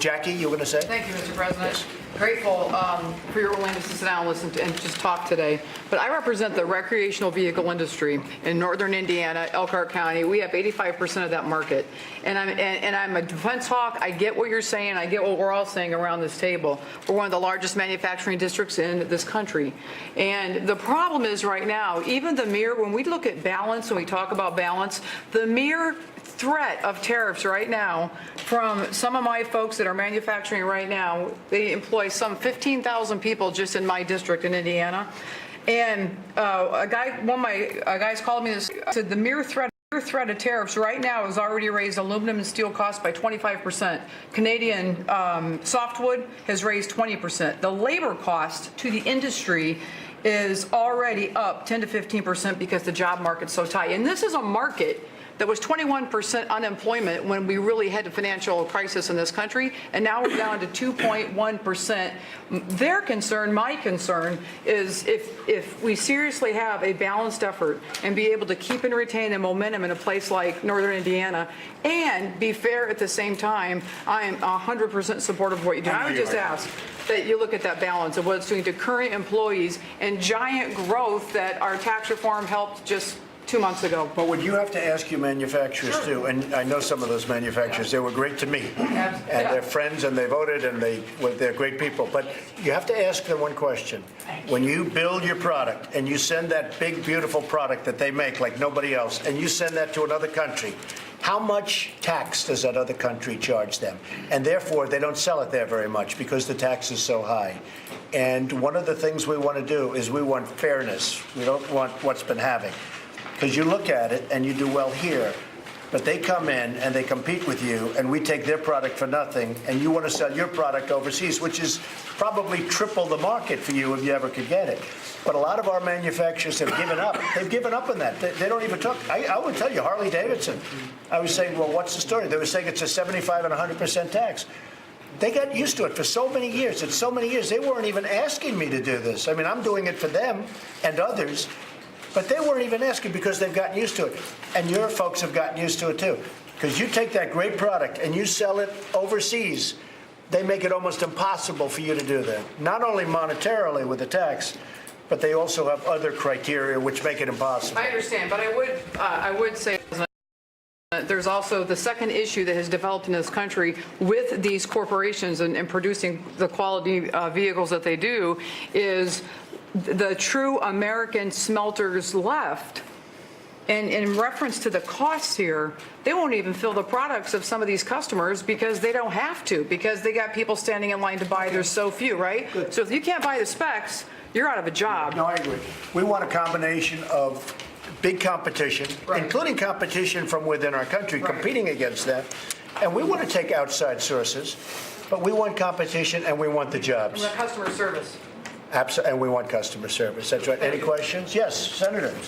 Jackie, you were going to say? Thank you, Mr. President. Grateful for your willingness to sit down and listen to, and just talk today. But I represent the recreational vehicle industry in northern Indiana, Elkhart County. We have 85% of that market. And I'm a defense hawk. I get what you're saying. I get what we're all saying around this table. We're one of the largest manufacturing districts in this country. And the problem is right now, even the mere, when we look at balance, when we talk about balance, the mere threat of tariffs right now from some of my folks that are manufacturing right now, they employ some 15,000 people just in my district in Indiana. And one of my guys called me and said the mere threat of tariffs right now has already raised aluminum and steel costs by 25%. Canadian softwood has raised 20%. The labor cost to the industry is already up 10 to 15% because the job market's so tight. And this is a market that was 21% unemployment when we really had a financial crisis in this country, and now we're down to 2.1%. Their concern, my concern, is if we seriously have a balanced effort and be able to keep and retain the momentum in a place like northern Indiana and be fair at the same time, I am 100% supportive of what you do. I would just ask that you look at that balance of what it's doing to current employees and giant growth that our tax reform helped just 2 months ago. But would you have to ask your manufacturers too? And I know some of those manufacturers. They were great to me, and they're friends, and they voted, and they're great people. But you have to ask them one question: when you build your product and you send that big, beautiful product that they make like nobody else, and you send that to another country, how much tax does that other country charge them? And therefore, they don't sell it there very much because the tax is so high. And one of the things we want to do is we want fairness. We don't want what's been having. Because you look at it and you do well here, but they come in and they compete with you, and we take their product for nothing, and you want to sell your product overseas, which is probably triple the market for you if you ever could get it. But a lot of our manufacturers have given up. They've given up on that. They don't even talk. I would tell you, Harley Davidson. I was saying, well, what's the story? They were saying it's a 75 and 100% tax. They got used to it for so many years. It's so many years. They weren't even asking me to do this. I mean, I'm doing it for them and others. But they weren't even asking because they've gotten used to it. And your folks have gotten used to it, too. Because you take that great product and you sell it overseas, they make it almost impossible for you to do that. Not only monetarily with the tax, but they also have other criteria which make it impossible. I understand, but I would say there's also the second issue that has developed in this country with these corporations and producing the quality vehicles that they do is the true American smelters left. And in reference to the costs here, they won't even fill the products of some of these customers because they don't have to, because they got people standing in line to buy. There's so few, right? Good. So if you can't buy the specs, you're out of a job. No, I agree. We want a combination of big competition, including competition from within our country, competing against that. And we want to take outside sources, but we want competition and we want the jobs. And the customer service. And we want customer service. That's right. Any questions? Yes, Senator.